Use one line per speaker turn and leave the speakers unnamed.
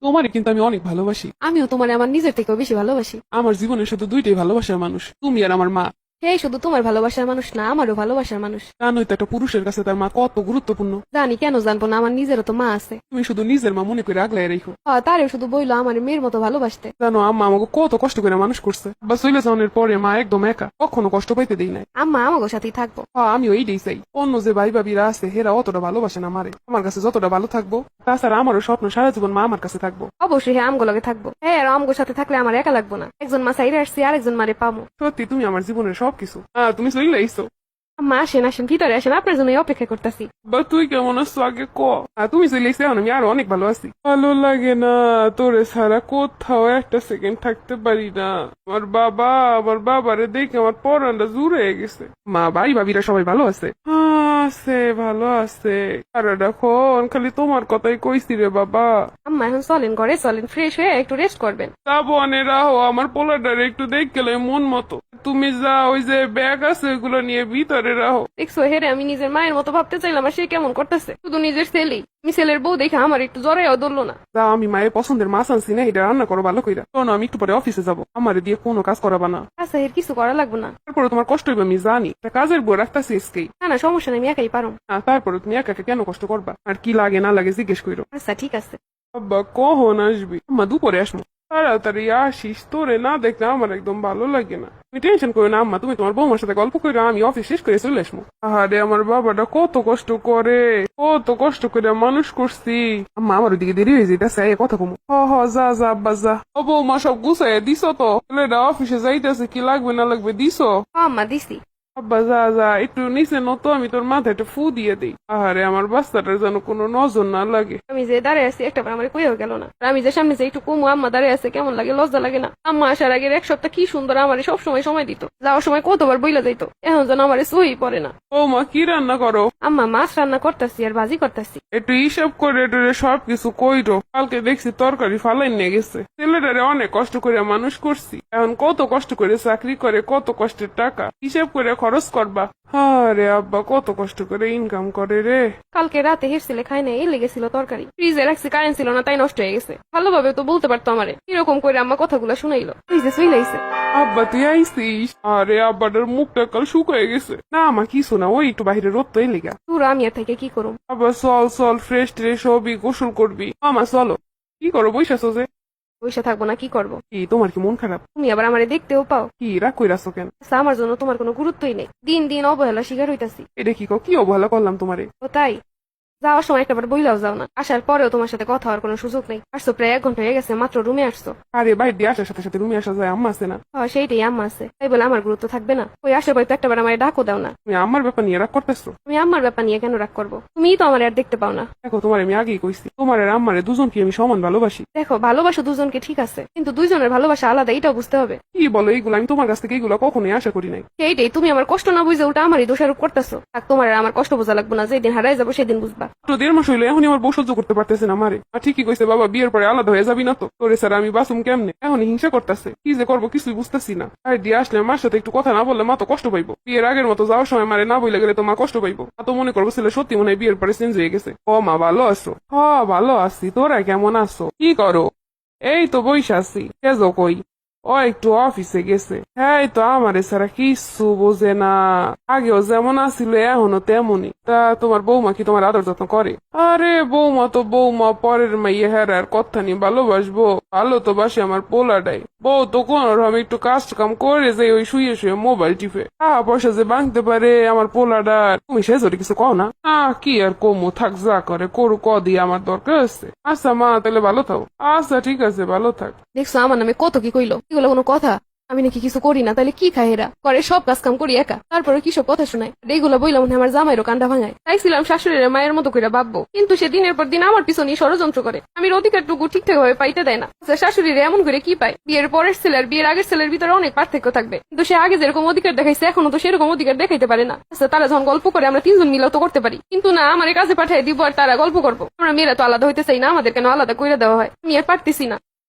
তোমারে কিন্তু আমি অনেক ভালোবাসি।
আমিও তোমার আমার নিজের থেকেও বেশি ভালোবাসি।
আমার জীবনের শুধু দুইটাই ভালোবাসার মানুষ, তুমি আর আমার মা।
এই শুধু তোমার ভালোবাসার মানুষ না, আমারও ভালোবাসার মানুষ।
জানোই তো একটা পুরুষের কাছে তার মা কত গুরুত্বপূর্ণ।
জানি, কেন জানবো না, আমার নিজেরও তো মা আছে।
তুমি শুধু নিজের মা মনে করে আগলায় রেখো।
তারেও শুধু বইলো আমার মেয়ের মতো ভালোবাসতে।
জানো আম্মা আমাকে কত কষ্ট করে মানুষ করছে, বা চলে যাওয়ার পরে মা একদম একা, কখনো কষ্ট পাইতে দেই নাই।
আম্মা আমাকে সাথেই থাকবো।
আমিও এইটাই চাই। অন্য যে ভাই ভাবিরা আছে হেরা অতটা ভালোবাসে না মারে, আমার কাছে যতটা ভালো থাকবো। তাছাড়া আমারও স্বপ্ন সারা জীবন মা আমার কাছে থাকবো।
অবশ্যই হ্যাঁ, আমগো লগে থাকবো। হ্যাঁ, আর আমগোর সাথে থাকলে আমার একা লাগবো না। একজন মা সাইরে আসছি, আর একজন মারে পাবো।
সত্যি তুমি আমার জীবনের সবকিছু। তুমি চলে আইসো।
আম্মা আসেন আসেন, ভিতরে আসেন, আপনার জন্য অপেক্ষা করতেছি।
বা তুই কেমন আছো আগে ক। তুমি চলে এসে এখন আমি আরো অনেক ভালো আছি। ভালো লাগে না তোরে ছাড়া কোথাও একটা সেকেন্ড থাকতে পারি না। আমার বাবারে দেখে আমার পরানটা জুড়ে গেছে। মা ভাই ভাবিরা সবাই ভালো আছে? আছে, ভালো আছে। সারাক্ষণ খালি তোমার কথাই কইছি রে বাবা।
আম্মা এখন চলেন, ঘরে চলেন, ফ্রেশ হয়ে একটু রেস্ট করবেন।
যাবো অনে রাহো, আমার পোলাটারে একটু দেখ গেলে মন মতো। তুমি যা ওই যে ব্যাগ আছে ওইগুলো নিয়ে ভিতরে রাহো।
দেখছো হেরে, আমি নিজের মায়ের মতো ভাবতে চাইলাম, আর সে কেমন করতেছে। শুধু নিজের ছেলেই, আমি ছেলের বউ দেখে আমার একটু জ্বরেও ধরলো না।
যা, আমি মায়ের পছন্দের মাছ আনছি না, এটা রান্না করো ভালো কইরা। শোনো, আমি একটু পরে অফিসে যাবো, আমারে দিয়ে কোনো কাজ করাবা না।
আচ্ছা, এর কিছু করা লাগবে না।
তারপরে তোমার কষ্ট হইবে আমি জানি, তা কাজের বউ রাখতেছি আজকেই।
না না, সমস্যা নেই, আমি একাই পারো।
তারপরে তুমি একা একা কেন কষ্ট করবা, আর কি লাগে না লাগে জিজ্ঞেস করো।
আচ্ছা ঠিক আছে।
আব্বা কখন আসবি? আম্মা দুপুরে আসবো। তাড়াতাড়ি আসিস, তোরে না দেখলে আমার একদম ভালো লাগে না। তুমি টেনশন করো না আম্মা, তুমি তোমার বৌমার সাথে গল্প করো, আমি অফিস শেষ করে চলে আসবো। আরে আমার বাবাটা কত কষ্ট করে, কত কষ্ট করে মানুষ করছি। আম্মা আমার ওদিকে দেরি হয়ে যেতেছে, কথা কমো। যা যা আব্বা যা। ও বৌমা সব গুছাইয়া দিছো তো? ছেলেটা অফিসে যাইতেছে, কি লাগবে না লাগবে দিছো?
আম্মা দিছি।
আব্বা যা যা, একটু নিচে নত, আমি তোর মাথায় একটা ফু দিয়ে দিই। আরে আমার বাচ্চাটার যেন কোনো নজর না লাগে।
আমি যে দাঁড়িয়ে আছি একটা আমার কইও গেল না। আর আমি যে সামনে যে একটু কমু, আম্মা দাঁড়িয়ে আছে, কেমন লাগে, লজ্জা লাগে না? আম্মা আসার আগের এক সপ্তাহ কি সুন্দর আমার সব সময় দিত, যাওয়ার সময় কতবার বইলা যাইতো। এখন যেন আমার সই পড়ে না।
ও মা, কি রান্না করো?
আম্মা মাছ রান্না করতেছি আর ভাজি করতেছি।
একটু হিসাব করে টরে সবকিছু কইরো। কালকে দেখছি তরকারি ফালাই নিয়ে গেছে। ছেলেটারে অনেক কষ্ট করে মানুষ করছি, এখন কত কষ্ট করে চাকরি করে, কত কষ্টের টাকা হিসাব করে খরচ করবা। আরে আব্বা কত কষ্ট করে ইনকাম করে রে।
কালকে রাতে হেরছিলে খাই নাই, এই লেগেছিল তরকারি, ফ্রিজে রাখছি, কারেন্ট ছিল না, তাই নষ্ট হয়ে গেছে। ভালোভাবে তো বলতে পারতো আমারে, এরকম করে আম্মা কথাগুলো শুনাইলো, ফ্রিজে চইলাইছে।
আব্বা তুই আইসিস? আরে আব্বাটার মুখটা কাল শুকায় গেছে। না আমার কিছু না, ওই একটু বাইরে রোদ তো এলিগা।
পুরো আমি আর থেকে কি করুম।
আব্বা চল চল, ফ্রেশ ট্রেশ হবি, গোসল করবি। মামা চলো। কি করো বইসাছো যে?
বসে থাকবো না, কি করবো?
কি তোমার কি মন খারাপ?
তুমি আবার আমারে দেখতেও পাও?
কি রাগ কইরাছো কেন?
আচ্ছা, আমার জন্য তোমার কোনো গুরুত্বই নেই, দিন দিন অবহেলা শিকার হইতাছি।
এটা কি কি অবহেলা করলাম তোমারে?
ও তাই? যাওয়ার সময় একটাবার বইলাও যাও না, আসার পরেও তোমার সাথে কথা হওয়ার কোনো সুযোগ নেই। আসছো প্রায় 1 ঘন্টা হয়ে গেছে, মাত্র রুমে আসছো।
আরে বাইরে দিয়ে আসার সাথে সাথে রুমে আসা যায়? আম্মা আছে না?
সেইটাই, আম্মা আছে, তাই বলে আমার গুরুত্ব থাকবে না? ওই আসার পর তো একটাবার আমার ডাকও দাও না।
তুমি আমার ব্যাপার নিয়ে রাগ করতেছো?
তুমি আমার ব্যাপার নিয়ে কেন রাগ করবো? তুমিই তো আমার আর দেখতে পাও না।
দেখো তোমার আমি আগেই কইছি, তোমার আর আম্মারে দুজনকে আমি সমান ভালোবাসি।
দেখো, ভালোবাসো দুজনকে ঠিক আছে, কিন্তু দুইজনের ভালোবাসা আলাদা, এটাও বুঝতে হবে।
কি বলো এইগুলো? আমি তোমার কাছ থেকে এইগুলো কখনোই আশা করি নাই।
সেইটাই, তুমি আমার কষ্ট না বুঝে উল্টা আমারই দোষারোপ করতেছো। আর তোমার আর আমার কষ্ট বোঝা লাগবে না, যেদিন হারাই যাবো সেদিন বুঝবা।
তো 1.5 মাস হইলো, এখনই আমার বউ সহ্য করতে পারতেছে না আমারে। আর ঠিকই কইছে বাবা, বিয়ের পরে আলাদা হয়ে যাবি না তো? তোরে স্যার আমি বাসুম কেমনে? এখন হিংসা করতেছে, কি যে করবো কিছুই বুঝতেছি না। আর দিয়ে আসলে মার সাথে একটু কথা না বললে মা তো কষ্ট পাইবো। বিয়ের আগের মতো যাওয়ার সময় মারে না বইলে গেলে তো মা কষ্ট পাইবো। তো মনে করবো ছেলে সত্যি মনে হয় বিয়ের পরে চেঞ্জ হয়ে গেছে। ও মা ভালো আছো? ভালো আছি, তোরা কেমন আছো? কি করো? এই তো বইসা আছি। কেজো কই? ও একটু অফিসে গেছে। হ্যাঁ তো আমারে ছাড়া কিছু বোঝে না, আগেও যেমন আসিল এখনো তেমনই। তা তোমার বৌমা কি তোমার আদর যত্ন করে? আরে বৌমা তো বৌমা, পরের মাইয়ে হেরার কথা নিয়ে ভালোবাসবো? ভালো তো বাসে আমার পোলাটাই। বউ তো কোন রকম একটু কাজ কাম করে যে ওই শুয়ে শুয়ে মোবাইল টিপে। পয়সা যে বাঁধতে পারে আমার পোলাটার, তুমি সে যদি কিছু কও না। কি আর কমু, থাক যা করে করু, দিয়ে আমার দরকার আছে। আচ্ছা মা তাহলে ভালো থাকো। আচ্ছা ঠিক আছে, ভালো থাক।
দেখছো আমার নামে কত কি কইলো, এগুলো কোনো কথা? আমি নাকি কিছু করি না, তাহলে কি খায় এরা? করে সব কাজ কাম করি একা, তারপরে কিসব কথা শোনায়। এইগুলো বইলাম মনে আমার জামাইরও কান্ডা ভাঙায়। চাইছিলাম শাশুড়ির মায়ের মতো করে ভাববো, কিন্তু সে দিনের পর দিন আমার পিছনে ষড়যন্ত্র করে। আমি অধিকারটুকু ঠিকঠাক ভাবে পাইতে দেয় না। শাশুড়ির এমন করে কি পায়? বিয়ের পরের ছেলের বিয়ের আগের ছেলের ভিতরে অনেক পার্থক্য থাকবে, কিন্তু সে আগে যেরকম অধিকার দেখাইছে এখনো তো সেরকম অধিকার দেখাইতে পারে না। তারা যখন গল্প করে আমরা 3 জন মিলেও তো করতে পারি, কিন্তু না, আমার কাজে পাঠিয়ে দিব আর তারা গল্প করবো। আমরা মেয়েরা তো আলাদা হইতে চাই না, আমাদের কেন আলাদা করে দেওয়া হয়? আমি আর পারতেছি না।